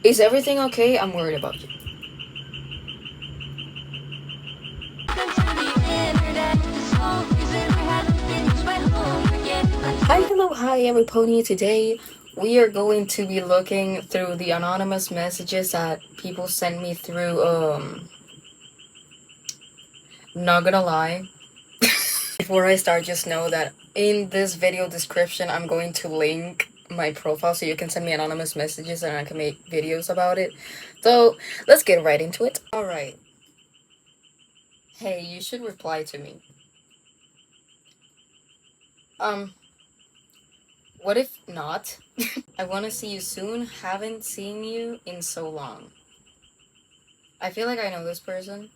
Is everything okay? I'm worried about you. Hi, hello, hi, everybody. Today we are going to be looking through the anonymous messages that people send me through. Not gonna lie. Before I start, just know that in this video description, I'm going to link my profile so you can send me anonymous messages and I can make videos about it. So let's get right into it. Alright. Hey, you should reply to me. What if not? I want to see you soon. Haven't seen you in so long. I feel like I know this person.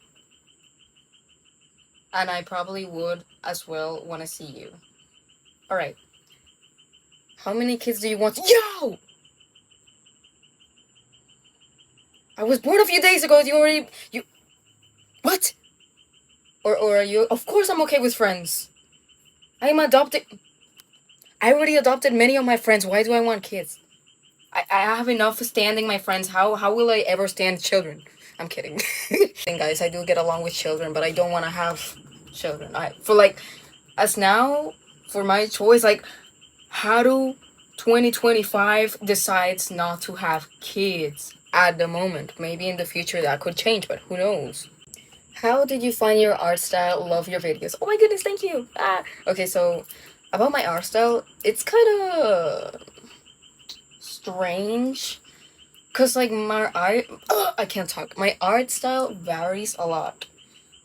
And I probably would as well want to see you. Alright. How many kids do you want? Yo! I was born a few days ago. You. What? Or are you? Of course I'm okay with friends. I am adopted. I already adopted many of my friends. Why do I want kids? I have enough standing my friends. How will I ever stand children? I'm kidding. And guys, I do get along with children, but I don't want to have children. As now, for my choice, like, how do 2025 decides not to have kids at the moment? Maybe in the future that could change, but who knows? How did you find your art style? Love your videos. Oh my goodness, thank you. Okay, so about my art style, it's kind of strange. Cause like my art, I can't talk. My art style varies a lot.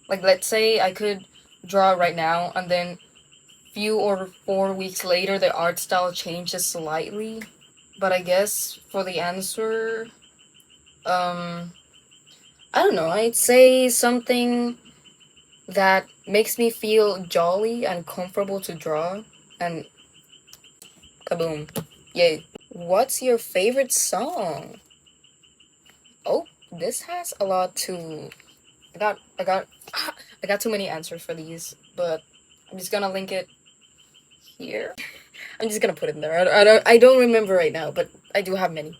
Like let's say I could draw right now, and then few or 4 weeks later, the art style changes slightly. But I guess for the answer, I don't know. I'd say something that makes me feel jolly and comfortable to draw, and kaboom, yay. What's your favorite song? Oh, this has a lot to. I got too many answers for these, but I'm just gonna link it here. I'm just gonna put it in there. I don't remember right now, but I do have many.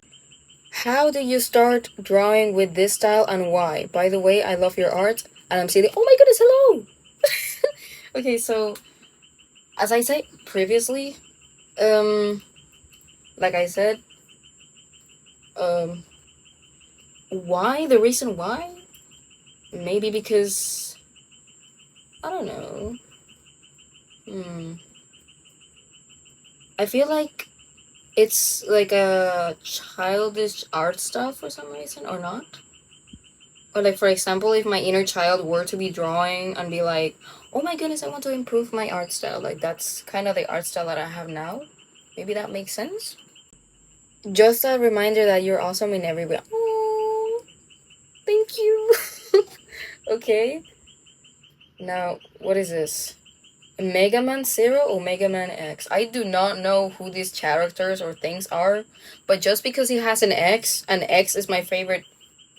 How did you start drawing with this style and why? By the way, I love your art, and I'm saying, oh my goodness, hello. Okay, so as I said previously, um, like I said, um, why? The reason why? Maybe because I don't know. I feel like it's like a childish art style for some reason, or not. Or like for example, if my inner child were to be drawing and be like, "Oh my goodness, I want to improve my art style." Like that's kind of the art style that I have now. Maybe that makes sense. Just a reminder that you're awesome in every way. Oh, thank you. Okay. Now, what is this? Mega Man Zero or Mega Man X? I do not know who these characters or things are, but just because he has an X is my favorite,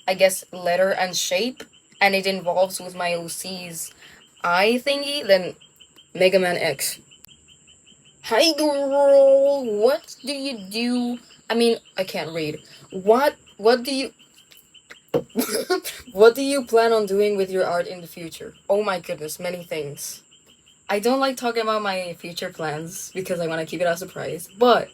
I guess, letter and shape, and it involves with my OC's eye thingy, then Mega Man X. Hi girl, what do you do? I mean, I can't read. What do you what do you plan on doing with your art in the future? Oh my goodness, many things. I don't like talking about my future plans because I want to keep it a surprise, but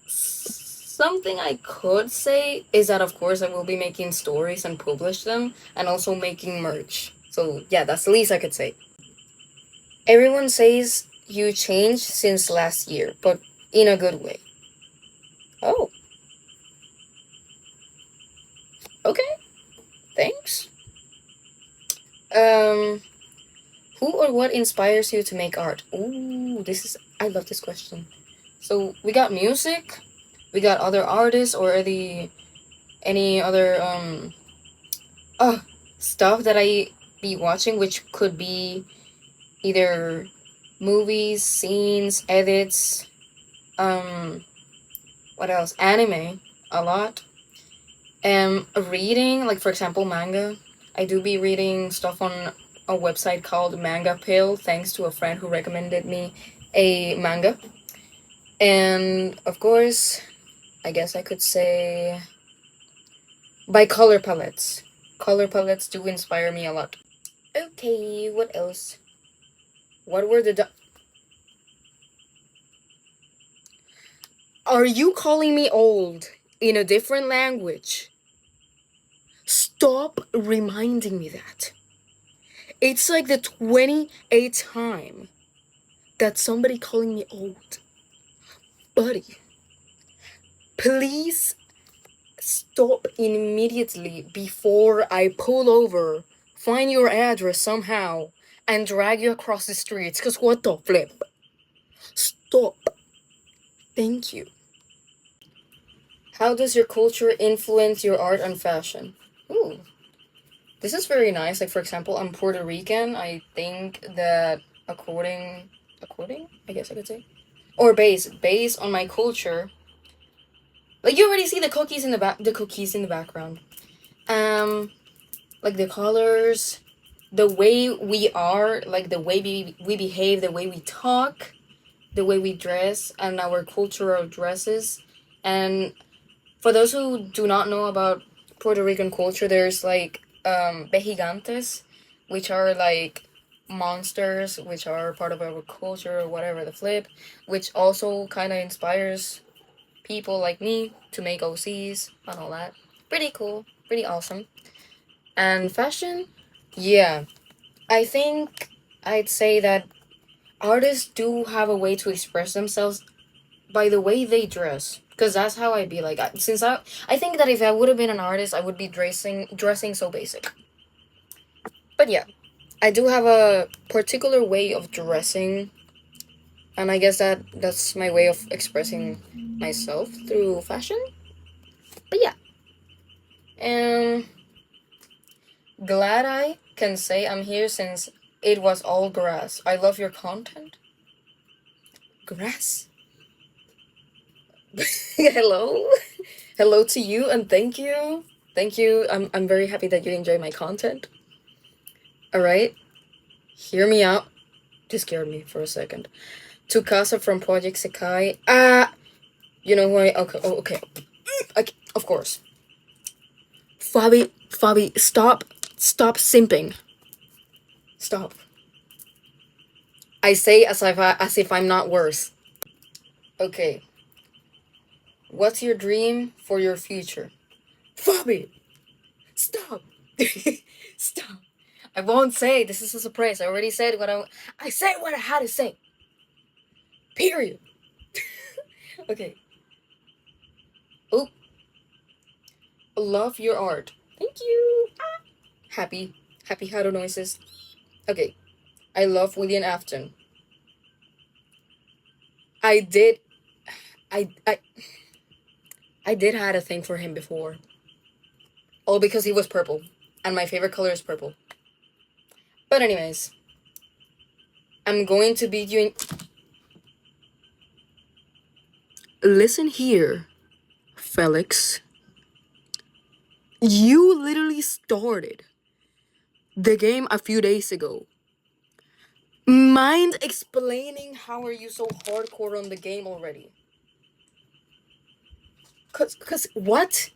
something I could say is that of course I will be making stories and publish them and also making merch. So yeah, that's the least I could say. Everyone says you changed since last year, but in a good way. Oh, okay. Thanks. Um who or what inspires you to make art? Ooh, I love this question. So we got music, we got other artists or any other uh stuff that I be watching, which could be either movies, scenes, edits, what else? Anime, a lot. Reading, like for example, manga. I do be reading stuff on a website called Manga Pill, thanks to a friend who recommended me a manga. And of course, I guess I could say by color palettes. Color palettes do inspire me a lot. Okay, what else? What were the... Are you calling me old in a different language? Stop reminding me that. It's like the 28th time that somebody calling me old. Buddy, please stop immediately before I pull over, find your address somehow, and drag you across the streets. Cause what the flip? Stop. Thank you. How does your culture influence your art and fashion? Ooh. This is very nice. Like, for example, I'm Puerto Rican. I think that according, I guess I could say, or based on my culture. Like, you already see the cookies in the background. Like the colors, the way we are, like the way we behave, the way we talk, the way we dress, and our cultural dresses. And for those who do not know about Puerto Rican culture, there's like vejigantes, which are like monsters, which are part of our culture or whatever the flip, which also kind of inspires people like me to make OCs and all that. Pretty cool, pretty awesome. And fashion, yeah, I think I'd say that artists do have a way to express themselves by the way they dress. Because that's how I'd be like. I think that if I would have been an artist, I would be dressing so basic. But yeah, I do have a particular way of dressing, and I guess that's my way of expressing myself through fashion. But yeah, um, glad I can say I'm here since it was all grass. I love your content. Grass. Hello, hello to you, and thank you, thank you. I'm very happy that you enjoy my content. All right, hear me out. Just scared me for a second. Tukasa from Project Sekai. You know who I? Okay, oh, okay. Okay, of course. Fabi, stop simping. Stop. I say as if I'm not worse. Okay. What's your dream for your future? Fabi, stop. Stop. I won't say. This is a surprise. I already said I said what I had to say. Period. Okay. Oh, love your art. Thank you. Happy Haru noises. Okay. I love William Afton. I did. I I I did had a thing for him before. All because he was purple, and my favorite color is purple. But anyways, I'm going to be doing. Listen here, Felix. You literally started the game a few days ago. Mind explaining how are you so hardcore on the game already? Cause what?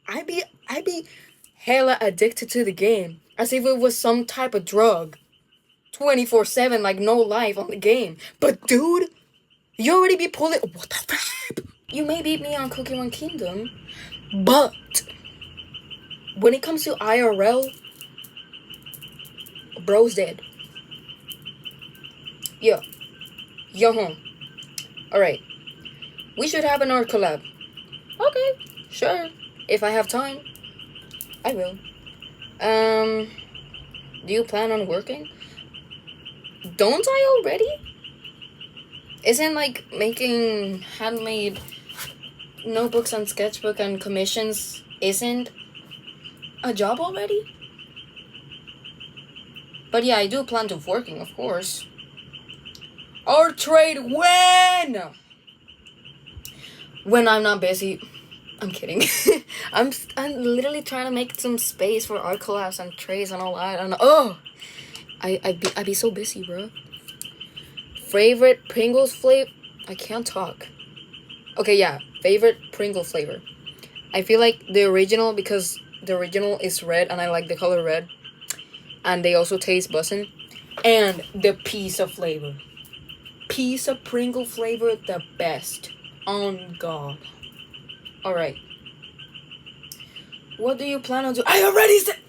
I be hella addicted to the game. As if it was some type of drug. 24/7, like no life on the game. But dude, you already be pulling. What the crap? You may beat me on Cookie Run Kingdom, but when it comes to IRL, bro's dead. Yeah. Yo, alright. We should have an art collab. Okay, sure. If I have time, I will. Do you plan on working? Don't I already? Isn't like making handmade notebooks and sketchbook and commissions isn't a job already? But yeah, I do plan to working, of course. Our trade when I'm not busy. I'm kidding. I'm literally trying to make some space for art collabs and trades and all that. And I be so busy, bro. Favorite Pringles flavor? I can't talk. Okay, yeah, favorite Pringle flavor. I feel like the original, because the original is red and I like the color red, and they also taste bussin'. And the pizza flavor. Pizza Pringle flavor, the best. On God. Alright. What do you plan on doing? I already said.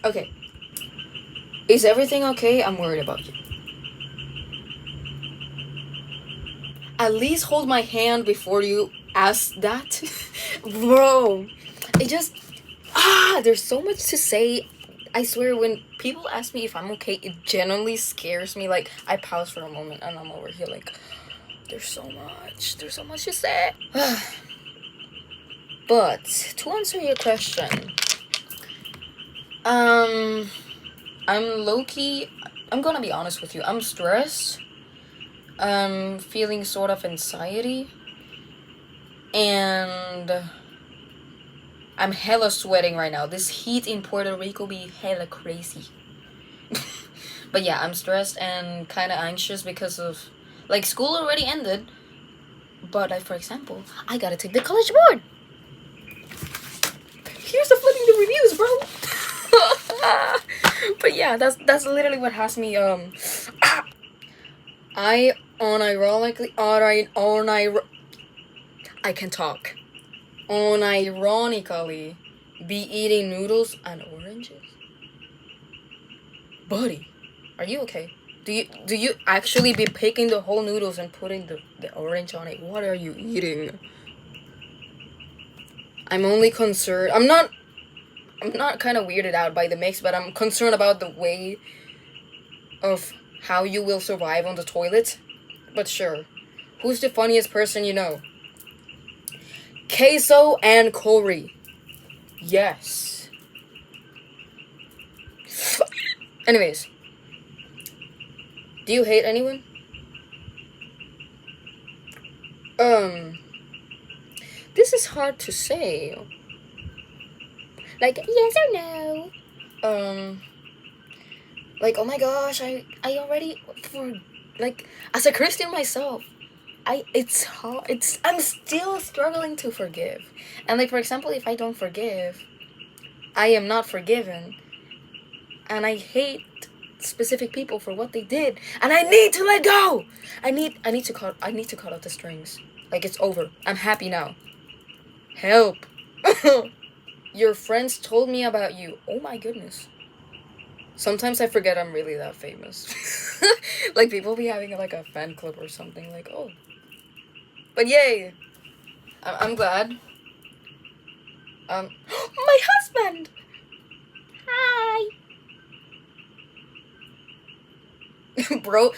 Okay. Is everything okay? I'm worried about you. At least hold my hand before you ask that. Bro. It just. There's so much to say. I swear, when people ask me if I'm okay, it genuinely scares me. Like, I pause for a moment and I'm over here like, there's so much to say. But to answer your question, I'm low-key, I'm gonna be honest with you, I'm stressed. I'm feeling sort of anxiety, and I'm hella sweating right now. This heat in Puerto Rico be hella crazy. But yeah, I'm stressed and kind of anxious because of, like, school already ended, but like, for example, I gotta take the college board. Here's the flipping the reviews, bro. But yeah, that's literally what has me I unironically I can talk. Unironically be eating noodles and oranges. Buddy, are you okay? Do you actually be picking the whole noodles and putting the orange on it? What are you eating? I'm only concerned. I'm not kind of weirded out by the mix, but I'm concerned about the way of how you will survive on the toilet. But sure. Who's the funniest person you know? Queso and Corey. Yes. Anyways. Do you hate anyone? This is hard to say. Like, yes or no? Like, oh my gosh, I already, for, like, as a Christian myself, it's hard, I'm still struggling to forgive. And like, for example, if I don't forgive, I am not forgiven. And I hate specific people for what they did. And I need to let go! I need to cut off the strings. Like, it's over. I'm happy now. Help. Your friends told me about you. Oh my goodness. Sometimes I forget I'm really that famous. Like, people be having like a fan club or something. Like, oh. But yay! I'm glad. My husband! Hi! Bro.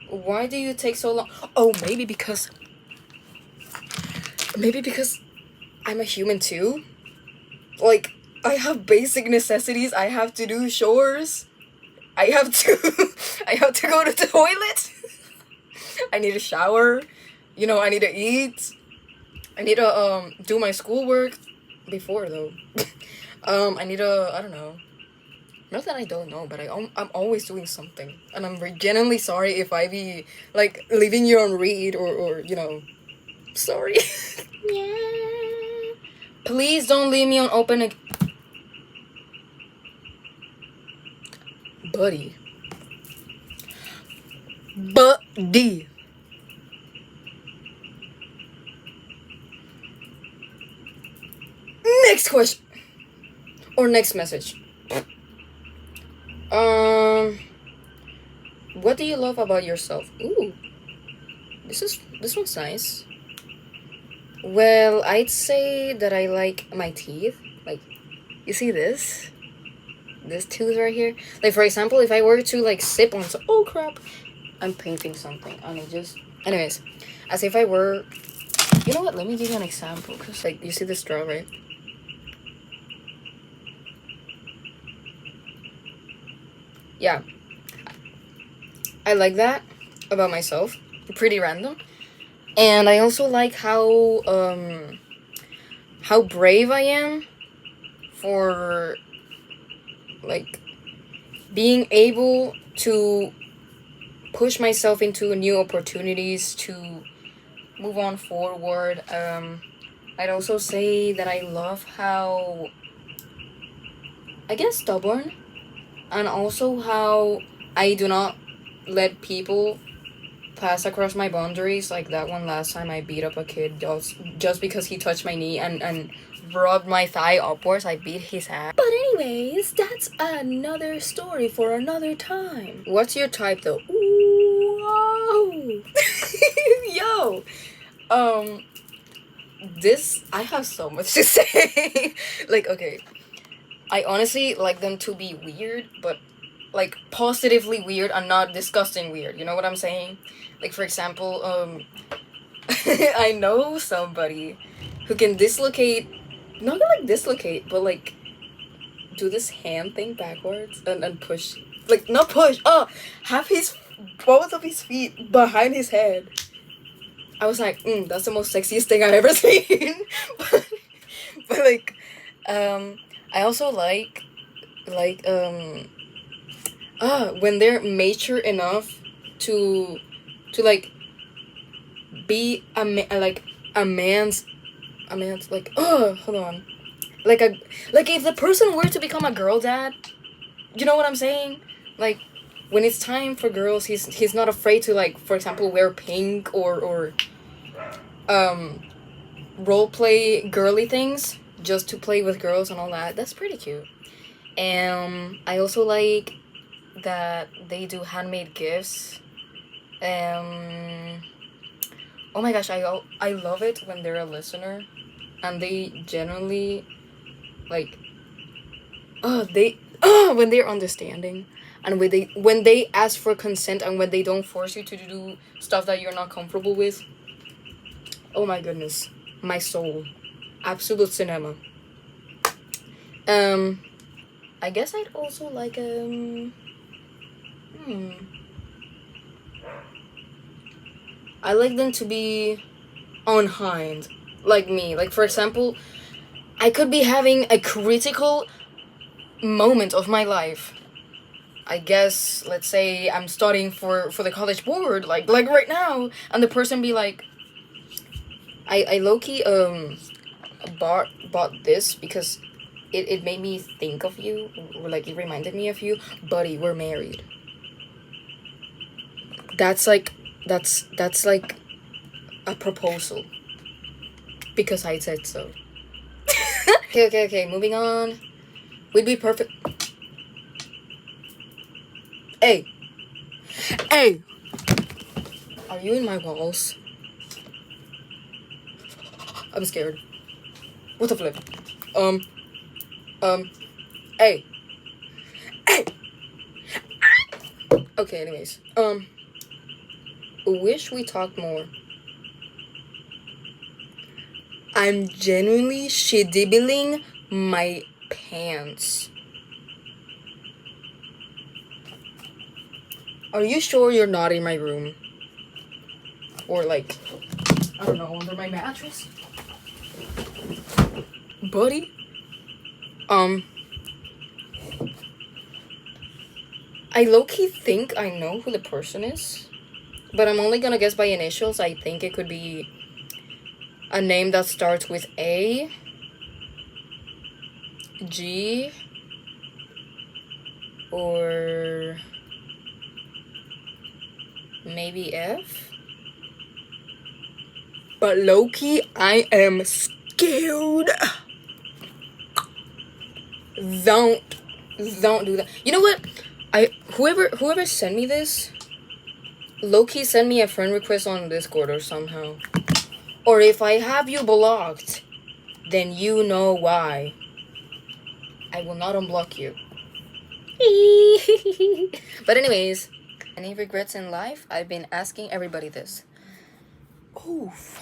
Why do you take so long? Oh, maybe because I'm a human too. Like, I have basic necessities. I have to do chores. I have to go to the toilet. I need a shower. I need to eat. I need to do my schoolwork before though. I need to, I don't know. Not that I don't know, but I'm always doing something, and I'm genuinely sorry if I be like leaving you on read or sorry. Yeah. Please don't leave me on open buddy. Buddy. Next question. Or next message. What do you love about yourself? Ooh. This one's nice. Well, I'd say that I like my teeth. Like, you see this? This tooth right here? Like, for example, if I were to, like, sip on some... Oh, crap. I'm painting something. And it just... Anyways. As if I were... You know what? Let me give you an example. Because, like, you see the straw, right? Yeah. I like that about myself. Pretty random. And I also like how brave I am for, like, being able to push myself into new opportunities to move on forward. I'd also say that I love how, I guess, stubborn, and also how I do not let people pass across my boundaries. Like that one last time I beat up a kid just because he touched my knee and rubbed my thigh upwards. I beat his ass. But anyways, that's another story for another time. What's your type though? Whoa. Yo. This, I have so much to say. Like, okay, I honestly like them to be weird, but like positively weird and not disgusting weird. You know what I'm saying? Like, for example, I know somebody who can dislocate, not like dislocate, but like do this hand thing backwards and push, like not push. Oh, have his both of his feet behind his head. I was like, that's the most sexiest thing I've ever seen. but like, I also like when they're mature enough to like be like a man's like, hold on, like a, like if the person were to become a girl dad, you know what I'm saying? Like when it's time for girls, he's not afraid to, like, for example, wear pink or role play girly things just to play with girls and all that. That's pretty cute. And I also like that they do handmade gifts. Oh my gosh, I love it when they're a listener and they generally like when they're understanding, and when they ask for consent and when they don't force you to do stuff that you're not comfortable with. Oh my goodness, my soul, absolute cinema. I guess I'd also like I like them to be unhind, like me. Like, for example, I could be having a critical moment of my life. I guess, let's say I'm studying for the college board, like right now, and the person be like, I low-key bought this because it made me think of you, or like it reminded me of you, buddy, we're married. That's like that's like a proposal because I said so. Okay, moving on. We'd be perfect. Hey, are you in my walls? I'm scared. What the flip? Hey. Okay, anyways. Wish we talked more. I'm genuinely shitdibbling my pants. Are you sure you're not in my room? Or like, I don't know, under my mattress? Buddy? I low-key think I know who the person is, but I'm only gonna guess by initials. I think it could be a name that starts with A, G, or maybe F. But low-key, I am scared. Don't do that. You know what? Whoever sent me this, low-key send me a friend request on Discord or somehow. Or if I have you blocked, then you know why. I will not unblock you. But anyways, any regrets in life? I've been asking everybody this. Oof.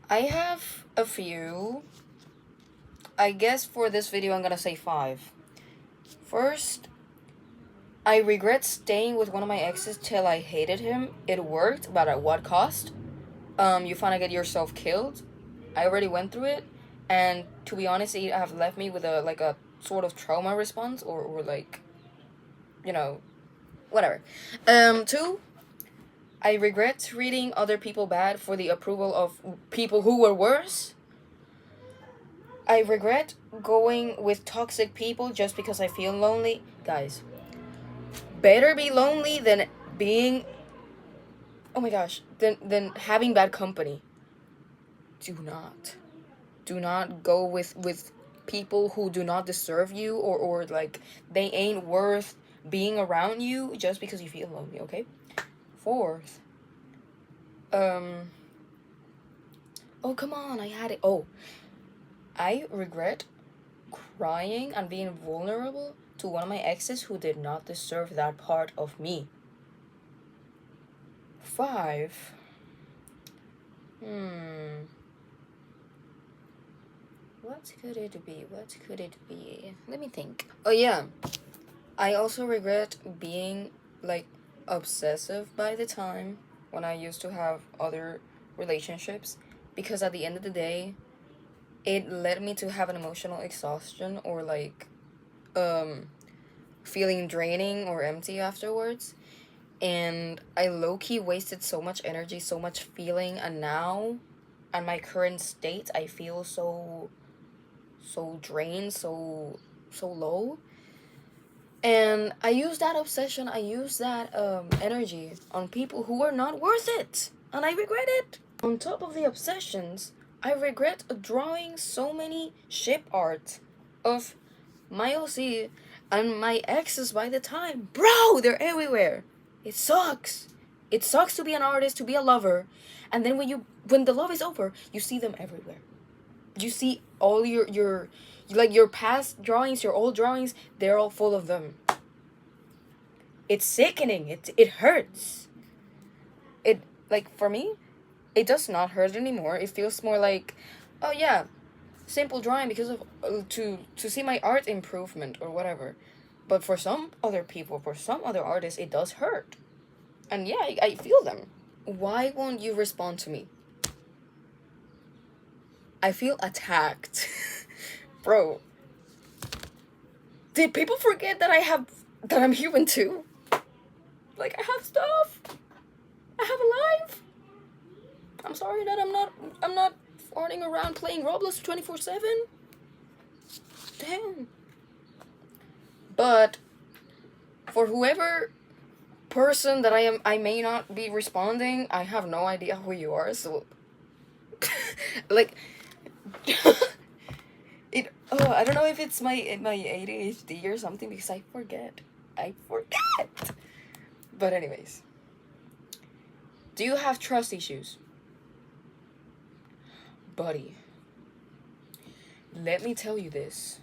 I have a few. I guess for this video I'm gonna say 5. First, I regret staying with one of my exes till I hated him. It worked, but at what cost? You finna get yourself killed. I already went through it, and to be honest, it have left me with a sort of trauma response, or like you know, whatever. Two, I regret treating other people bad for the approval of people who were worse. I regret going with toxic people just because I feel lonely. Guys, better be lonely than being, oh my gosh, than having bad company. Do not go with people who do not deserve you, or like they ain't worth being around you just because you feel lonely, okay? Fourth, oh come on, I had it. Oh, I regret crying and being vulnerable to one of my exes who did not deserve that part of me. Five, what could it be? What could it be? Let me think. Oh yeah, I also regret being like obsessive by the time when I used to have other relationships, because at the end of the day, it led me to have an emotional exhaustion, or like feeling draining or empty afterwards. And I low-key wasted so much energy, so much feeling, and now at my current state I feel so drained, so low. And I use that obsession, I use that energy on people who are not worth it, and I regret it. On top of the obsessions, I regret drawing so many ship art of my OC and my exes by the time. Bro, they're everywhere. It sucks. It sucks to be an artist, to be a lover, and then when the love is over, you see them everywhere. You see all your like your past drawings, your old drawings, they're all full of them. It's sickening. It hurts. It, like, for me, it does not hurt anymore. It feels more like, oh yeah, simple drawing because of to see my art improvement or whatever. But for some other people, for some other artists, it does hurt. And yeah, I feel them. Why won't you respond to me? I feel attacked. Bro, did people forget that I'm human too? Like, I have stuff. I have a life. I'm sorry that I'm not farting around playing Roblox 24/7. Damn. But for whoever person that I may not be responding, I have no idea who you are, so like I don't know if it's my ADHD or something, because I forget. But anyways, do you have trust issues? Buddy, let me tell you this.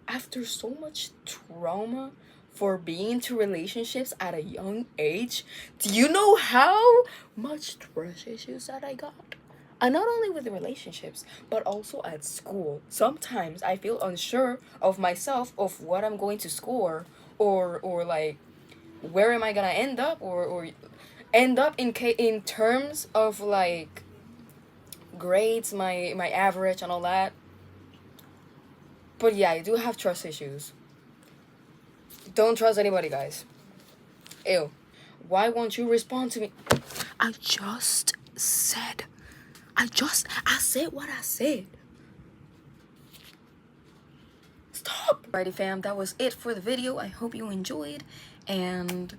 After so much trauma for being into relationships at a young age, do you know how much trust issues that I got? And not only with the relationships, but also at school. Sometimes I feel unsure of myself, of what I'm going to score, or like, where am I gonna end up, or end up in terms of like grades, my average and all that. But yeah, I do have trust issues. Don't trust anybody, guys. Ew. Why won't you respond to me? I said what I said. Stop. Alrighty fam, that was it for the video. I hope you enjoyed, and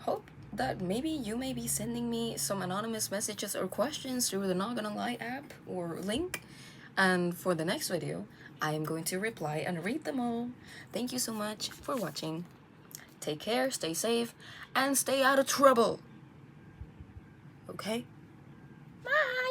hope that maybe you may be sending me some anonymous messages or questions through the Not Gonna Lie app or link. And for the next video, I am going to reply and read them all. Thank you so much for watching. Take care, stay safe, and stay out of trouble. Okay? Bye!